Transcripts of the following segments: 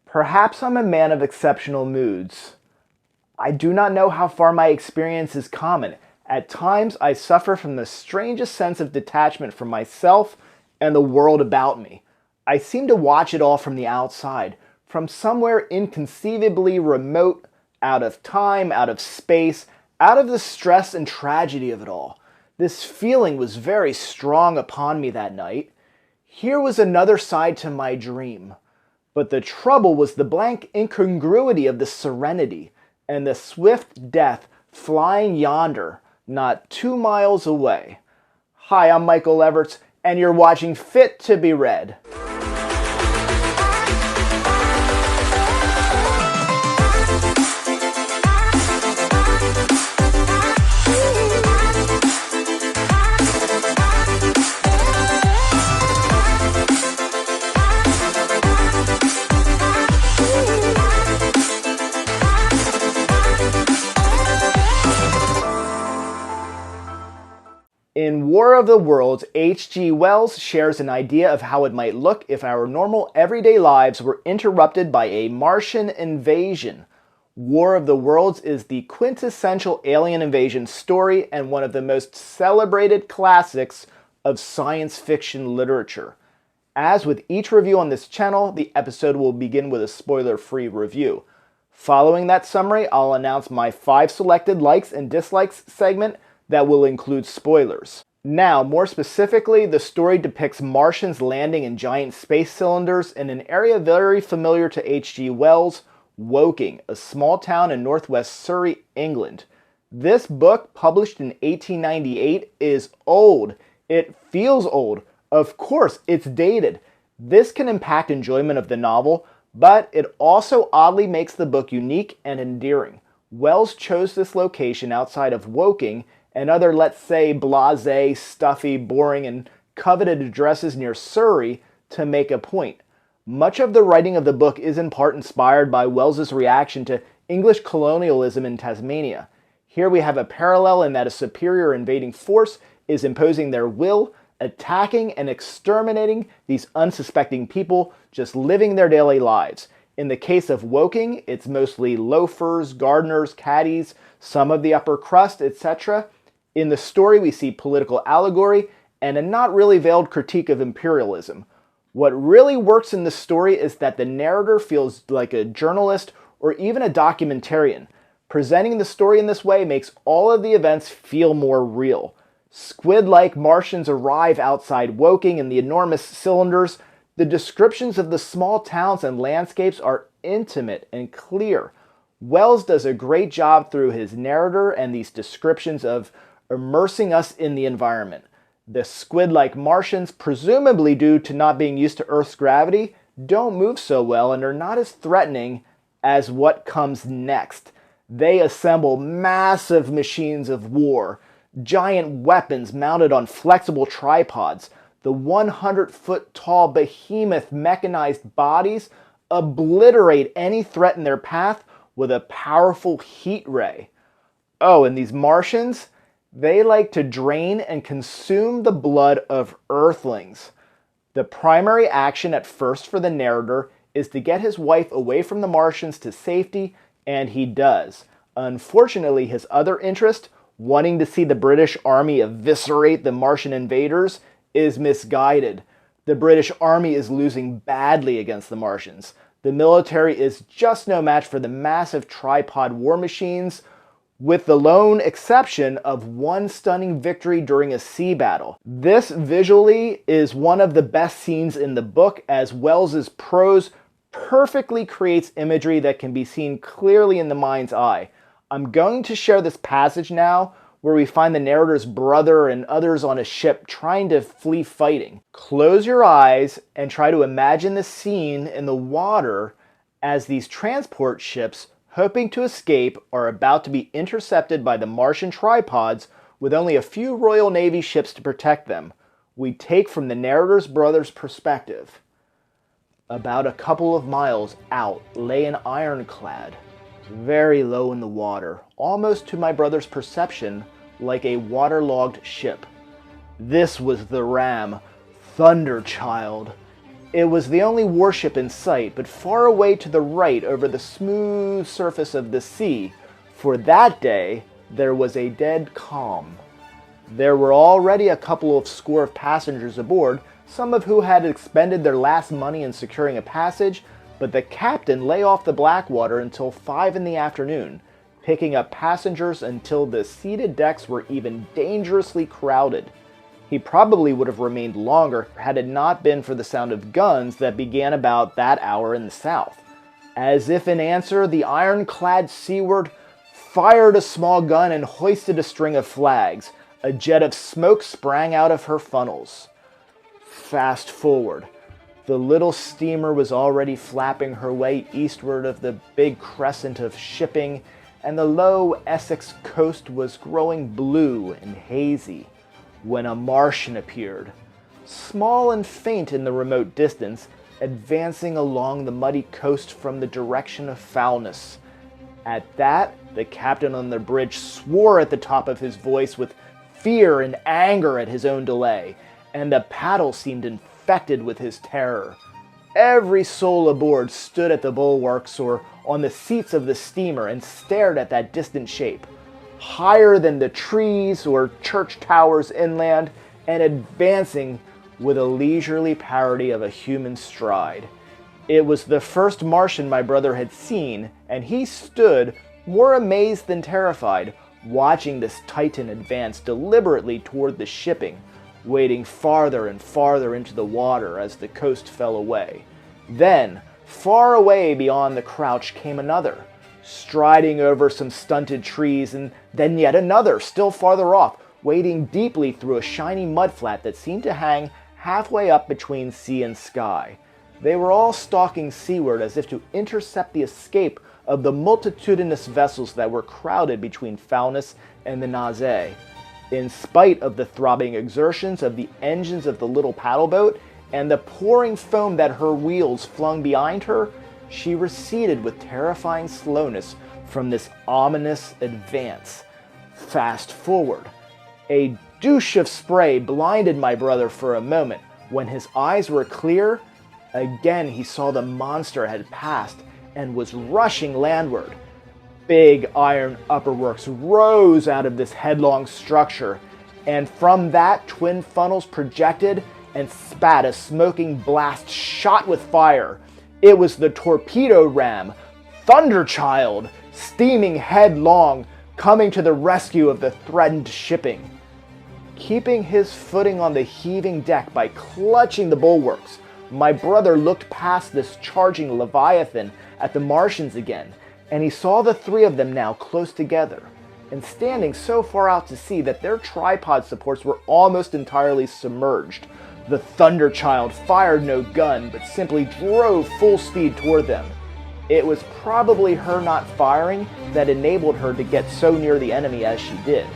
Perhaps I'm a man of exceptional moods. I do not know how far my experience is common. At times, I suffer from the strangest sense of detachment from myself and the world about me. I seem to watch it all from the outside, from somewhere inconceivably remote, out of time, out of space, out of the stress and tragedy of it all. This feeling was very strong upon me that night. Here was another side to my dream. But the trouble was the blank incongruity of the serenity and the swift death flying yonder, not 2 miles away. Hi, I'm Michael Everts, and you're watching Fit to be Read. In War of the Worlds, H.G. Wells shares an idea of how it might look if our normal everyday lives were interrupted by a Martian invasion. War of the Worlds is the quintessential alien invasion story and one of the most celebrated classics of science fiction literature. As with each review on this channel, the episode will begin with a spoiler-free review. Following that summary, I'll announce my 5 selected likes and dislikes segment that will include spoilers. Now, more specifically, the story depicts Martians landing in giant space cylinders in an area very familiar to H.G. Wells, Woking, a small town in northwest Surrey, England. This book, published in 1898, is old. It feels old. Of course, it's dated. This can impact enjoyment of the novel, but it also oddly makes the book unique and endearing. Wells chose this location outside of Woking and other, let's say, blasé, stuffy, boring, and coveted addresses near Surrey to make a point. Much of the writing of the book is in part inspired by Wells's reaction to English colonialism in Tasmania. Here we have a parallel in that a superior invading force is imposing their will, attacking and exterminating these unsuspecting people just living their daily lives. In the case of Woking, it's mostly loafers, gardeners, caddies, some of the upper crust, etc. In the story, we see political allegory and a not really veiled critique of imperialism. What really works in the story is that the narrator feels like a journalist or even a documentarian. Presenting the story in this way makes all of the events feel more real. Squid-like Martians arrive outside Woking in the enormous cylinders. The descriptions of the small towns and landscapes are intimate and clear. Wells does a great job through his narrator and these descriptions of immersing us in the environment. The squid-like Martians, presumably due to not being used to Earth's gravity, don't move so well and are not as threatening as what comes next. They assemble massive machines of war, giant weapons mounted on flexible tripods. The 100-foot-tall behemoth mechanized bodies obliterate any threat in their path with a powerful heat ray. Oh, and these Martians, they like to drain and consume the blood of Earthlings. The primary action at first for the narrator is to get his wife away from the Martians to safety, and he does. Unfortunately, his other interest, wanting to see the British Army eviscerate the Martian invaders, is misguided. The British Army is losing badly against the Martians. The military is just no match for the massive tripod war machines, with the lone exception of one stunning victory during a sea battle. This visually is one of the best scenes in the book, as Wells's prose perfectly creates imagery that can be seen clearly in the mind's eye. I'm going to share this passage now, where we find the narrator's brother and others on a ship trying to flee fighting. Close your eyes and try to imagine the scene in the water as these transport ships, hoping to escape, are about to be intercepted by the Martian tripods with only a few Royal Navy ships to protect them. We take from the narrator's brother's perspective. About a couple of miles out lay an ironclad, very low in the water, almost to my brother's perception like a waterlogged ship. This was the ram, Thunderchild. It was the only warship in sight, but far away to the right over the smooth surface of the sea, for that day there was a dead calm. There were already a couple of score of passengers aboard, some of who had expended their last money in securing a passage, but the captain lay off the Blackwater until 5 in the afternoon, picking up passengers until the seated decks were even dangerously crowded. He probably would have remained longer had it not been for the sound of guns that began about that hour in the south. As if in answer, the ironclad Seaward fired a small gun and hoisted a string of flags. A jet of smoke sprang out of her funnels. Fast forward. The little steamer was already flapping her way eastward of the big crescent of shipping, and the low Essex coast was growing blue and hazy, when a Martian appeared, small and faint in the remote distance, advancing along the muddy coast from the direction of Foulness. At that, the captain on the bridge swore at the top of his voice with fear and anger at his own delay, and the paddle seemed infected with his terror. Every soul aboard stood at the bulwarks or on the seats of the steamer and stared at that distant shape, higher than the trees or church towers inland, and advancing with a leisurely parody of a human stride. It was the first Martian my brother had seen, and he stood, more amazed than terrified, watching this Titan advance deliberately toward the shipping, wading farther and farther into the water as the coast fell away. Then, far away beyond the crouch came another, striding over some stunted trees, and then yet another, still farther off, wading deeply through a shiny mudflat that seemed to hang halfway up between sea and sky. They were all stalking seaward as if to intercept the escape of the multitudinous vessels that were crowded between Foulness and the Naze. In spite of the throbbing exertions of the engines of the little paddle boat and the pouring foam that her wheels flung behind her, she receded with terrifying slowness from this ominous advance. Fast forward. A douche of spray blinded my brother for a moment. When his eyes were clear, again he saw the monster had passed and was rushing landward. Big iron upperworks rose out of this headlong structure, and from that twin funnels projected and spat a smoking blast shot with fire. It was the torpedo ram, Thunderchild, steaming headlong, coming to the rescue of the threatened shipping. Keeping his footing on the heaving deck by clutching the bulwarks, my brother looked past this charging Leviathan at the Martians again, and he saw the three of them now close together, and standing so far out to sea that their tripod supports were almost entirely submerged. The Thunderchild fired no gun, but simply drove full speed toward them. It was probably her not firing that enabled her to get so near the enemy as she did.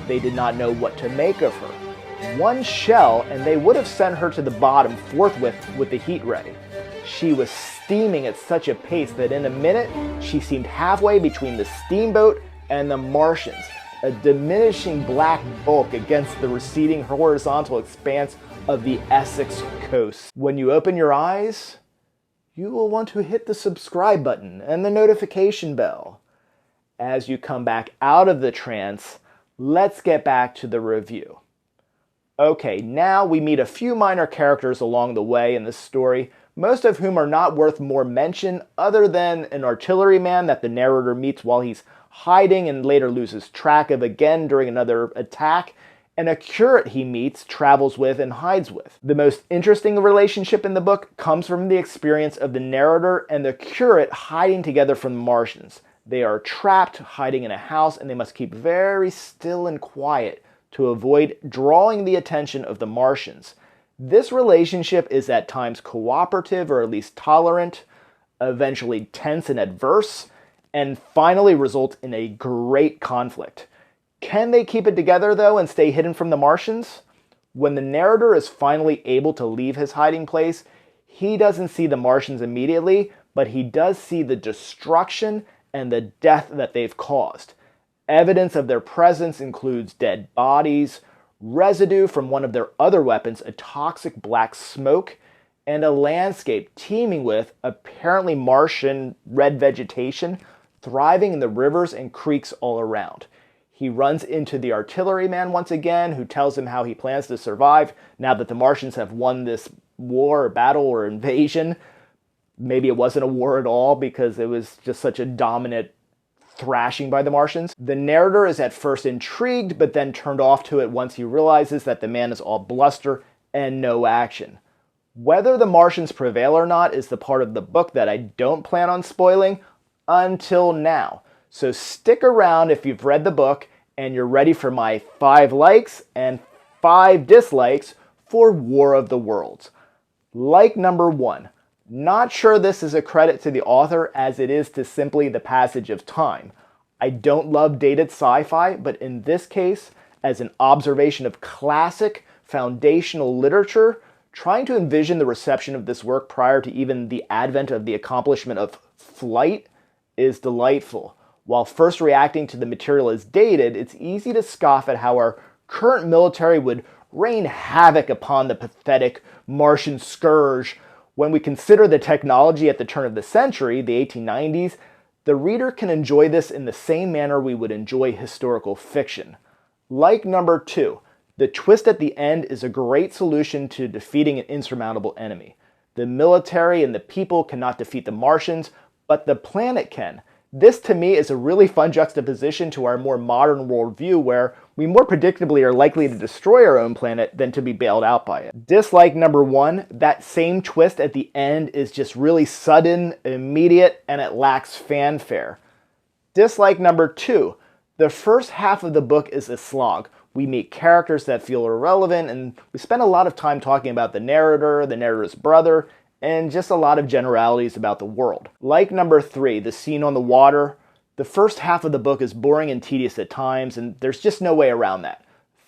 They did not know what to make of her. One shell, and they would have sent her to the bottom forthwith with the heat ray. She was steaming at such a pace that in a minute she seemed halfway between the steamboat and the Martians, a diminishing black bulk against the receding horizontal expanse of the Essex coast. When you open your eyes, you will want to hit the subscribe button and the notification bell. As you come back out of the trance, let's get back to the review. Okay, now we meet a few minor characters along the way in this story, most of whom are not worth more mention other than an artilleryman that the narrator meets while he's hiding and later loses track of again during another attack, and a curate he meets, travels with, and hides with. The most interesting relationship in the book comes from the experience of the narrator and the curate hiding together from the Martians. They are trapped, hiding in a house, and they must keep very still and quiet to avoid drawing the attention of the Martians. This relationship is at times cooperative or at least tolerant, eventually tense and adverse, and finally results in a great conflict. Can they keep it together though and stay hidden from the Martians? When the narrator is finally able to leave his hiding place, he doesn't see the Martians immediately, but he does see the destruction and the death that they've caused. Evidence of their presence includes dead bodies, residue from one of their other weapons, a toxic black smoke, and a landscape teeming with apparently Martian red vegetation thriving in the rivers and creeks all around. He runs into the artilleryman once again, who tells him how he plans to survive now that the Martians have won this war or battle or invasion. Maybe it wasn't a war at all because it was just such a dominant thrashing by the Martians. The narrator is at first intrigued, but then turned off to it once he realizes that the man is all bluster and no action. Whether the Martians prevail or not is the part of the book that I don't plan on spoiling until now. So stick around if you've read the book and you're ready for my 5 likes and 5 dislikes for War of the Worlds. Like number 1. Not sure this is a credit to the author as it is to simply the passage of time. I don't love dated sci-fi, but in this case, as an observation of classic foundational literature, trying to envision the reception of this work prior to even the advent of the accomplishment of flight is delightful. While first reacting to the material as dated, it's easy to scoff at how our current military would rain havoc upon the pathetic Martian scourge. When we consider the technology at the turn of the century, the 1890s, the reader can enjoy this in the same manner we would enjoy historical fiction. Like number 2, the twist at the end is a great solution to defeating an insurmountable enemy. The military and the people cannot defeat the Martians, but the planet can. This, to me, is a really fun juxtaposition to our more modern worldview where we more predictably are likely to destroy our own planet than to be bailed out by it. Dislike number 1, that same twist at the end is just really sudden, immediate, and it lacks fanfare. Dislike number 2, the first half of the book is a slog. We meet characters that feel irrelevant, and we spend a lot of time talking about the narrator, the narrator's brother, and just a lot of generalities about the world. Like number 3, the scene on the water, the first half of the book is boring and tedious at times, and there's just no way around that.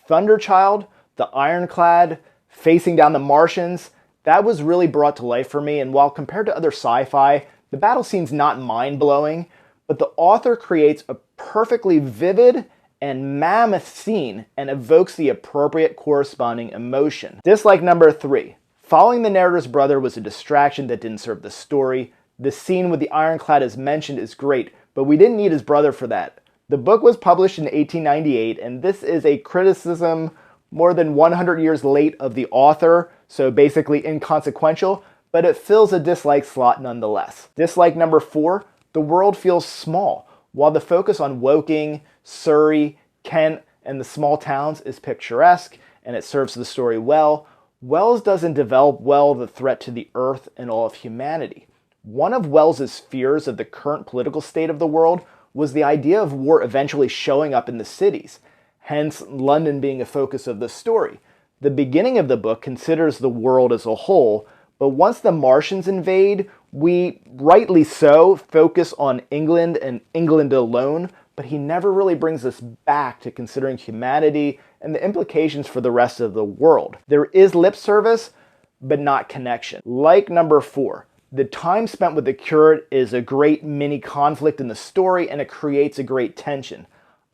Thunderchild, the ironclad, facing down the Martians, that was really brought to life for me, and while compared to other sci-fi, the battle scene's not mind-blowing, but the author creates a perfectly vivid and mammoth scene and evokes the appropriate corresponding emotion. Dislike number 3. Following the narrator's brother was a distraction that didn't serve the story. The scene with the ironclad as mentioned is great, but we didn't need his brother for that. The book was published in 1898, and this is a criticism more than 100 years late of the author, so basically inconsequential, but it fills a dislike slot nonetheless. Dislike number 4, the world feels small. While the focus on Woking, Surrey, Kent, and the small towns is picturesque, and it serves the story well, Wells doesn't develop well the threat to the Earth and all of humanity. One of Wells's fears of the current political state of the world was the idea of war eventually showing up in the cities, hence London being a focus of the story. The beginning of the book considers the world as a whole, but once the Martians invade, we, rightly so, focus on England and England alone, but he never really brings us back to considering humanity and the implications for the rest of the world. There is lip service, but not connection. Like number 4, the time spent with the curate is a great mini conflict in the story, and it creates a great tension.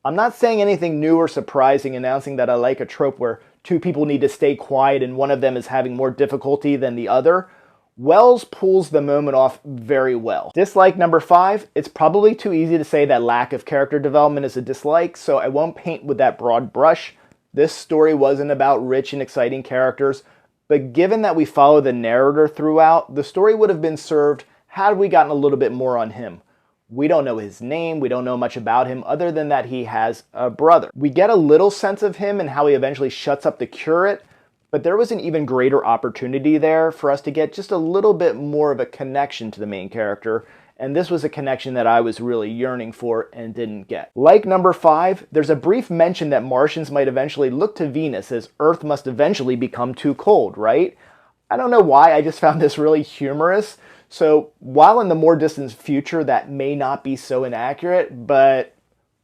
I'm not saying anything new or surprising announcing that I like a trope where 2 people need to stay quiet and one of them is having more difficulty than the other. Wells pulls the moment off very well. Dislike number 5, it's probably too easy to say that lack of character development is a dislike, so I won't paint with that broad brush. This story wasn't about rich and exciting characters, but given that we follow the narrator throughout, the story would have been served had we gotten a little bit more on him. We don't know his name, we don't know much about him other than that he has a brother. We get a little sense of him and how he eventually shuts up the curate, but there was an even greater opportunity there for us to get just a little bit more of a connection to the main character, and this was a connection that I was really yearning for and didn't get. Like number 5, there's a brief mention that Martians might eventually look to Venus as Earth must eventually become too cold, right? I don't know why, I just found this really humorous. So while in the more distant future that may not be so inaccurate, but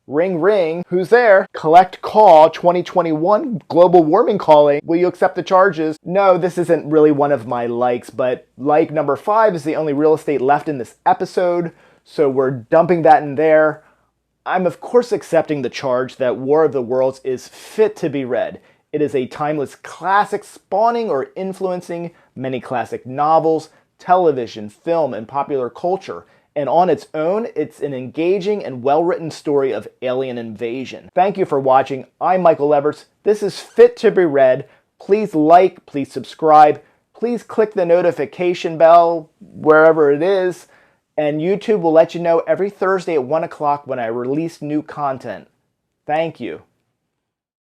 ring ring, who's there? Collect call 2021 global warming calling. Will you accept the charges? No, this isn't really one of my likes, but like number 5 is the only real estate left in this episode, so we're dumping that in there. I'm of course accepting the charge that War of the Worlds is fit to be read. It is a timeless classic spawning or influencing many classic novels, television, film, and popular culture. And on its own, it's an engaging and well-written story of alien invasion. Thank you for watching. I'm Michael Everts. This is Fit to be Read. Please like, please subscribe, please click the notification bell wherever it is, and YouTube will let you know every Thursday at 1 o'clock when I release new content. Thank you.